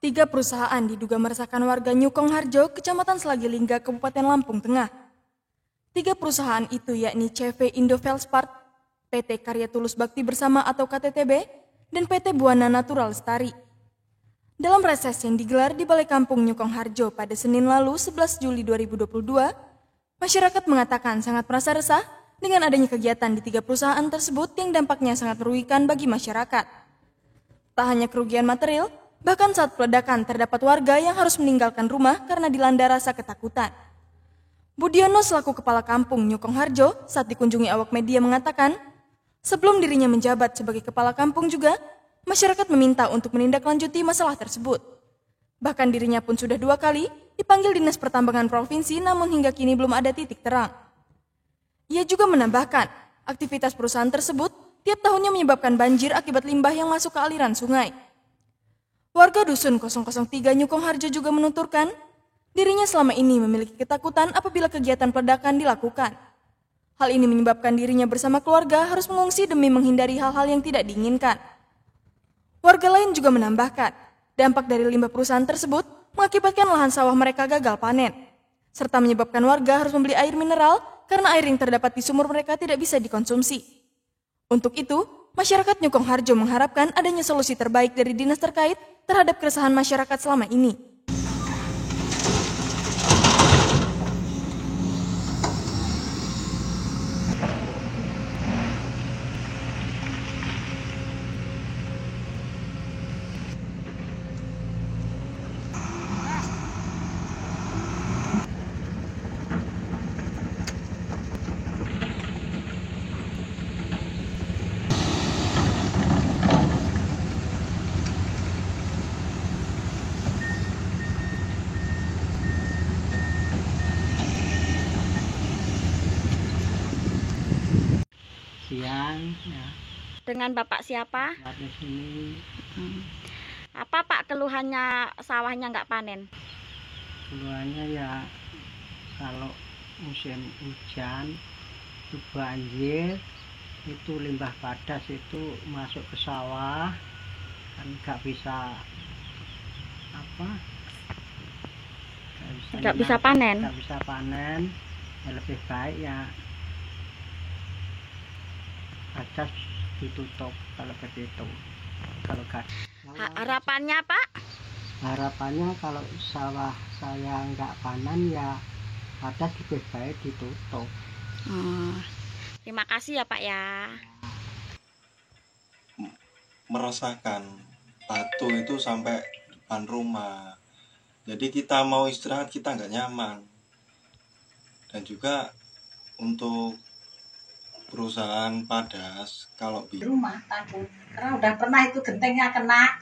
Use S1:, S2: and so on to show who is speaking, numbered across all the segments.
S1: Tiga perusahaan diduga meresahkan warga Nyukong Harjo, Kecamatan Selagi-Lingga, Kabupaten Lampung Tengah. Tiga perusahaan itu yakni CV Indo Velspart, PT Karya Tulus Bakti Bersama atau KTTB, dan PT Buana Natural Lestari. Dalam reses yang digelar di Balai Kampung Nyukong Harjo pada Senin lalu 11 Juli 2022, masyarakat mengatakan sangat merasa resah dengan adanya kegiatan di tiga perusahaan tersebut yang dampaknya sangat merugikan bagi masyarakat. Tak hanya kerugian material, bahkan saat peledakan terdapat warga yang harus meninggalkan rumah karena dilanda rasa ketakutan. Budiono selaku Kepala Kampung Nyukong Harjo saat dikunjungi awak media mengatakan, sebelum dirinya menjabat sebagai Kepala Kampung juga, masyarakat meminta untuk menindaklanjuti masalah tersebut. Bahkan dirinya pun sudah 2 kali dipanggil Dinas Pertambangan Provinsi namun hingga kini belum ada titik terang. Ia juga menambahkan, aktivitas perusahaan tersebut tiap tahunnya menyebabkan banjir akibat limbah yang masuk ke aliran sungai. Warga Dusun 003 Nyukong Harjo juga menuturkan, dirinya selama ini memiliki ketakutan apabila kegiatan peledakan dilakukan. Hal ini menyebabkan dirinya bersama keluarga harus mengungsi demi menghindari hal-hal yang tidak diinginkan. Warga lain juga menambahkan, dampak dari limbah perusahaan tersebut mengakibatkan lahan sawah mereka gagal panen, serta menyebabkan warga harus membeli air mineral karena air yang terdapat di sumur mereka tidak bisa dikonsumsi. Untuk itu, masyarakat Nyukong Harjo mengharapkan adanya solusi terbaik dari dinas terkait terhadap keresahan masyarakat selama ini.
S2: Siang ya.
S3: Dengan Bapak siapa?
S2: Di sini
S3: Apa Pak keluhannya sawahnya nggak panen?
S2: keluarnya ya kalau musim hujan itu banjir, itu limbah padas itu masuk ke sawah kan nggak bisa
S3: Nggak bisa panen.
S2: nggak bisa panen. Ya lebih baik ya padas ditutup kalau begitu. Kalau
S3: Harapannya Pak?
S2: harapannya kalau sawah saya nggak panen ya padas lebih baik ditutup.
S3: Terima kasih ya Pak ya.
S4: Merasakan batu itu sampai depan rumah, jadi kita mau istirahat kita nggak nyaman. Dan juga untuk perusahaan padas kalau
S5: di rumah takut karena udah pernah itu gentengnya kena.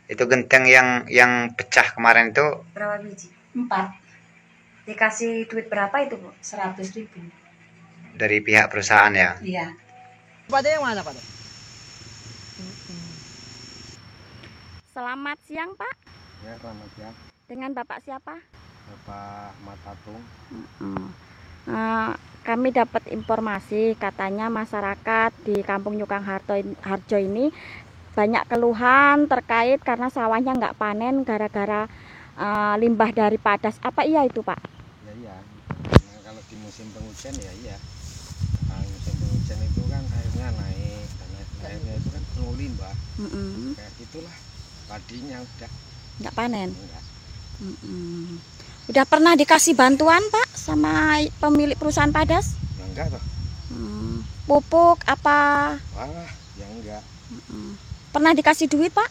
S6: Itu genteng yang pecah kemarin itu
S5: Berapa biji? 4.
S3: Dikasih duit berapa itu Bu?
S5: 100.000.
S6: dari pihak perusahaan ya.
S5: Iya.
S2: Pada yang mana Pak?
S3: Selamat siang Pak.
S7: Ya, selamat siang.
S3: Dengan Bapak siapa?
S7: Bapak Matatung.
S3: Kami dapat informasi katanya masyarakat di Kampung Nyukong Harjo ini banyak keluhan terkait karena sawahnya nggak panen gara-gara limbah dari padas. Apa iya itu Pak?
S7: Ya iya. Nah, kalau di musim penghujan ya iya. Nah, musim penghujan itu kan airnya naik, dan airnya itu kan penuh limbah. Kayak gitulah padinya udah
S3: Nggak panen.
S7: enggak.
S3: Udah pernah dikasih bantuan Pak sama pemilik perusahaan padas?
S7: Ya enggak toh.
S3: Pupuk apa?
S7: Wah, ya enggak.
S3: Pernah dikasih duit Pak?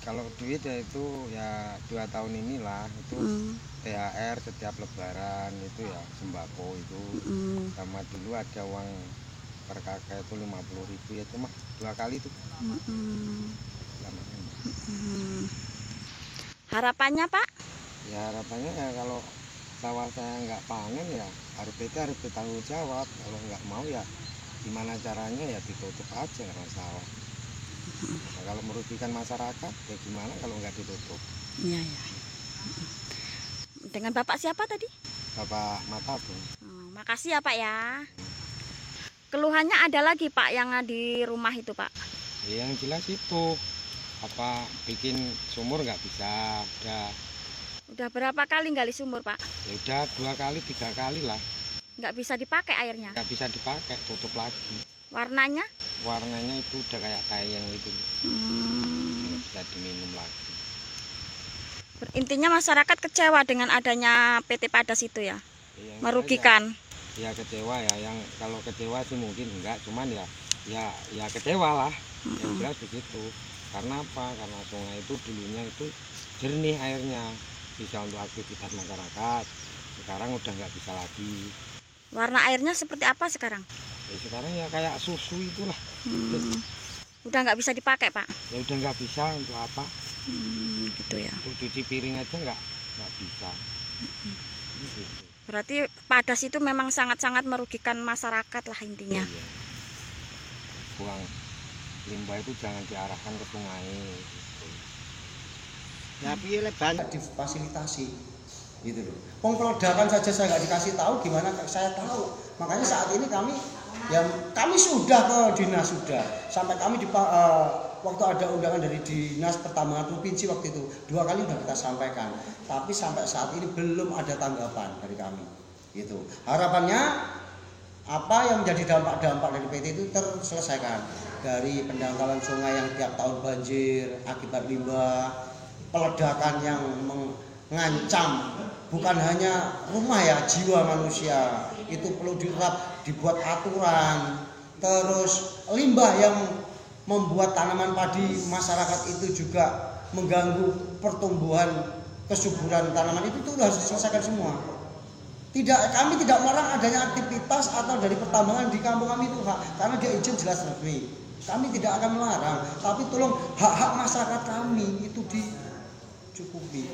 S7: Kalau duit ya itu ya 2 tahun inilah itu THR setiap lebaran itu ya sembako itu. Sama dulu ada uang per kakak itu 50.000 ya cuma 2 kali itu.
S3: Harapannya Pak?
S7: Ya harapannya ya kalau sawah saya nggak panen ya PT harus bertanggung jawab. Kalau nggak mau ya gimana caranya ya ditutup aja karena sawah. Nah, kalau merugikan masyarakat ya gimana kalau nggak ditutup.
S3: Iya. Dengan Bapak siapa tadi?
S7: Bapak Matatung.
S3: Makasih ya Pak ya. Keluhannya ada lagi Pak yang di rumah itu Pak?
S7: Ya, yang jelas itu bikin sumur nggak bisa.
S3: Udah berapa kali gali sumur, Pak?
S7: Ya udah 2 kali 3 kali lah.
S3: Nggak bisa dipakai airnya?
S7: Nggak bisa dipakai, tutup lagi.
S3: Warnanya?
S7: Warnanya itu udah kayak tayang gitu. Nggak bisa diminum lagi.
S3: Intinya masyarakat kecewa dengan adanya PT Padas itu ya?
S7: Iya,
S3: merugikan.
S7: Ya kecewa ya, yang kalau kecewa sih mungkin enggak, cuman ya kecewa lah. Yang jelas begitu. Karena apa? Karena sungai itu dulunya itu jernih airnya, bisa untuk aktivitas masyarakat. Sekarang udah nggak bisa lagi.
S3: Warna airnya seperti apa sekarang?
S7: Ya, sekarang ya kayak susu itulah.
S3: Udah nggak bisa dipakai, Pak?
S7: Ya udah nggak bisa untuk apa?
S3: Gitu ya.
S7: Untuk cuci piring aja nggak bisa. Gitu.
S3: Berarti Padas itu memang sangat-sangat merugikan masyarakat lah intinya.
S7: Iya. Buang limbah itu jangan diarahkan ke sungai. Gitu.
S8: Ya piye banyak difasilitasi gitu loh. Peledakan saja saya nggak dikasih tahu, gimana saya tahu. Makanya saat ini kami sudah ke dinas, sudah sampai kami waktu ada undangan dari dinas pertambangan provinsi waktu itu 2 kali sudah kita sampaikan, tapi sampai saat ini belum ada tanggapan dari kami gitu. Harapannya apa yang menjadi dampak-dampak dari PT itu terselesaikan, dari pendangkalan sungai yang tiap tahun banjir akibat limbah, peledakan yang mengancam bukan hanya rumah ya, jiwa manusia, itu perlu dibuat aturan. Terus limbah yang membuat tanaman padi masyarakat itu juga mengganggu pertumbuhan kesuburan tanaman itu harus diselesaikan semua. Kami tidak melarang adanya aktivitas atau dari pertambangan di kampung kami itu hak, karena dia izin jelas resmi. Kami tidak akan melarang, tapi tolong hak-hak masyarakat kami itu dicukupi.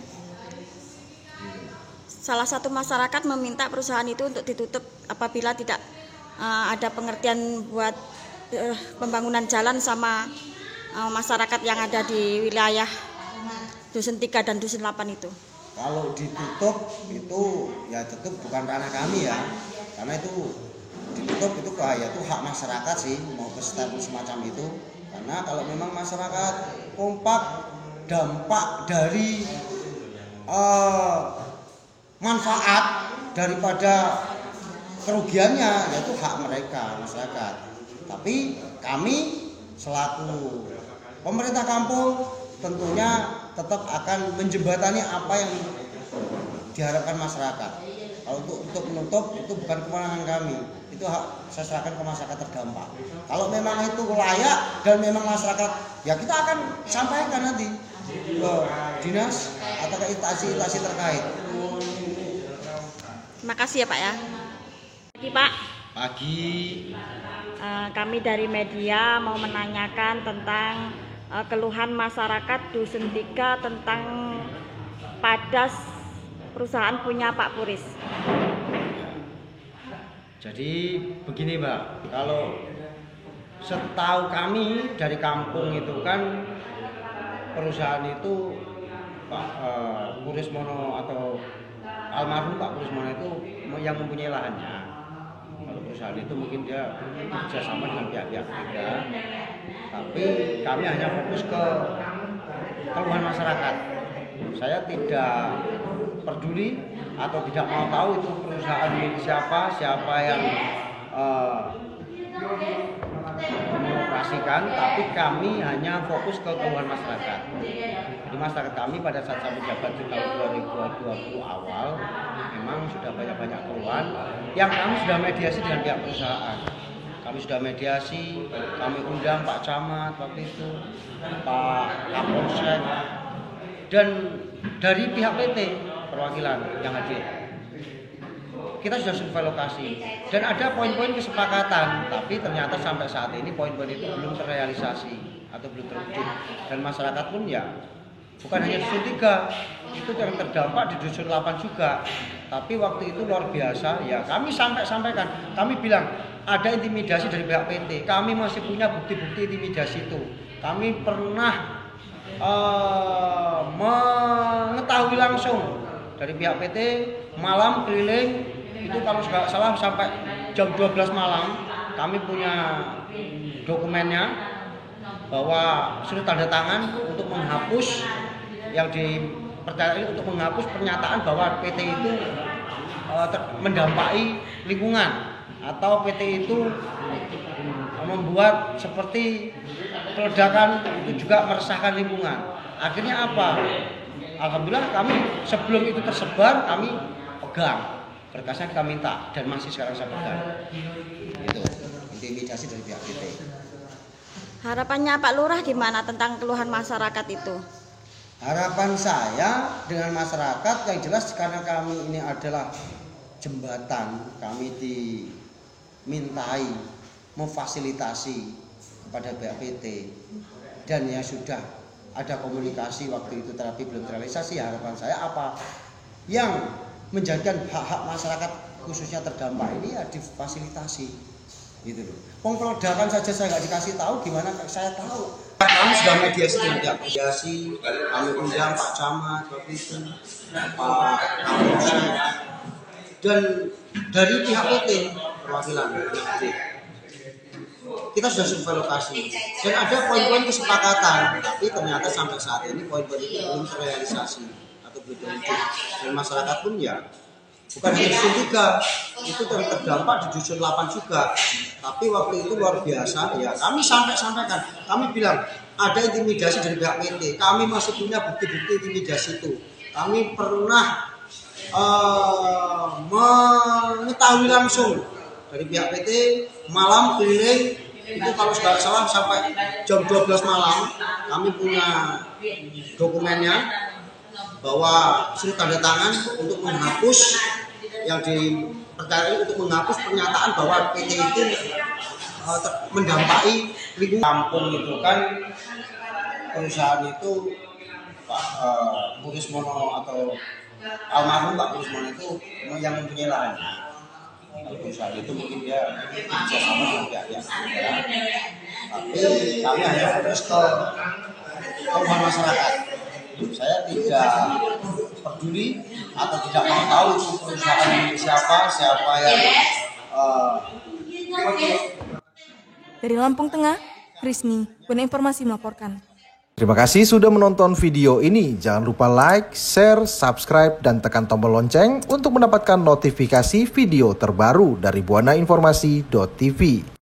S3: Salah satu masyarakat meminta perusahaan itu untuk ditutup apabila tidak ada pengertian buat pembangunan jalan sama masyarakat yang ada di wilayah Dusun 3 dan Dusun 8 itu.
S8: Kalau ditutup itu ya tetap bukan ranah kami ya, karena itu ditutup itu itu hak masyarakat sih mau ke step semacam itu. Karena kalau memang masyarakat kompak, dampak dari manfaat daripada kerugiannya yaitu hak mereka masyarakat. Tapi kami selaku pemerintah kampung tentunya tetap akan menjembatani apa yang diharapkan masyarakat. Kalau untuk menutup itu bukan kewenangan kami, itu hak saya serahkan ke masyarakat terdampak. Kalau memang itu layak dan memang masyarakat, ya kita akan sampaikan nanti ke dinas atau ke instansi-instansi terkait.
S3: Terima kasih ya Pak ya. Pagi Pak.
S8: Pagi.
S3: Kami dari media mau menanyakan tentang keluhan masyarakat Dusun 3 tentang Padas perusahaan punya Pak Puris.
S8: Jadi begini Mbak, kalau setahu kami dari kampung itu kan perusahaan itu Pak Puris Mono atau almarhum Pak Puris Mono itu yang mempunyai lahannya. Kalau perusahaan itu mungkin dia bekerjasama dengan pihak-pihak ketiga, tapi kami hanya fokus ke keluhan masyarakat. Saya tidak peduli atau tidak mau tahu itu perusahaan milik siapa yang mengoperasikan, tapi kami hanya fokus ke keluhan masyarakat. Jadi masyarakat kami pada saat saya menjabat di tahun 2020 awal memang sudah banyak keluhan yang kami sudah mediasi dengan pihak perusahaan. Kami sudah mediasi, kami undang Pak Camat waktu itu, Pak Kapolsek, dan dari pihak PT perwakilan yang hadir. Kita sudah survei lokasi dan ada poin-poin kesepakatan, tapi ternyata sampai saat ini poin-poin itu belum terrealisasi atau belum terwujud. Dan masyarakat pun ya bukan hanya Dusun 3, itu yang terdampak di Dusun 8 juga. Tapi waktu itu luar biasa ya, kami sampaikan, kami bilang ada intimidasi dari pihak PT. Kami masih punya bukti-bukti intimidasi itu. Kami pernah mengetahui langsung dari pihak PT malam keliling itu, kalau nggak salah sampai jam 12 malam kami punya dokumennya bahwa surat tanda tangan untuk menghapus yang dipercayai untuk menghapus pernyataan bahwa PT itu mendampai lingkungan atau PT itu membuat seperti peledakan itu juga meresahkan lingkungan. Akhirnya apa? Alhamdulillah kami sebelum itu tersebar kami pegang berkasnya, kita minta dan masih sekarang saya pegang. Itu intimidasi dari pihak PT.
S3: Harapannya Pak Lurah gimana tentang keluhan masyarakat itu?
S8: Harapan saya dengan masyarakat yang jelas karena kami ini adalah jembatan, kami dimintai memfasilitasi kepada pihak PT dan ya sudah ada komunikasi waktu itu tapi belum terrealisasi. Harapan saya apa yang menjadikan hak-hak masyarakat khususnya terdampak ini ya difasilitasi gitu loh. Peledakan saja saya nggak dikasih tahu, gimana saya tahu? Kami sudah mediasi dengan pihak mediasi, kami undang Pak Camat waktu itu, Pak Kapolsek, dan dari pihak PT perwakilan PT. Kita sudah survei lokasi dan ada poin-poin kesepakatan, tapi ternyata sampai saat ini poin-poin itu belum terrealisasi atau belum terwujud. Dan masyarakat pun ya bukan hanya dusun 3, itu terdampak di dusun 8 juga. Tapi waktu itu luar biasa ya, kami sampaikan, kami bilang ada intimidasi dari pihak PT. Kami masih punya bukti-bukti intimidasi itu. Kami pernah mengetahui langsung dari pihak PT malam keliling itu kalau nggak salah sampai jam 12 malam kami punya dokumennya bahwa surat tanda tangan untuk menghapus yang dipercayai untuk menghapus pernyataan bahwa PT itu mendampai lingkungan kampung itu kan perusahaan itu Pak Purismono atau almarhum Pak Purismono itu yang mempunyai lahan. Kalau perusahaan itu mungkin dia bersama dengan pihak tapi kami hanya fokus ke keluhan masyarakat. Saya tidak peduli atau tidak mau tahu itu perusahaan siapa yang
S1: Dari Lampung Tengah, Krisni, Guna Informasi melaporkan.
S9: Terima kasih sudah menonton video ini. Jangan lupa like, share, subscribe, dan tekan tombol lonceng untuk mendapatkan notifikasi video terbaru dari buanainformasi.tv.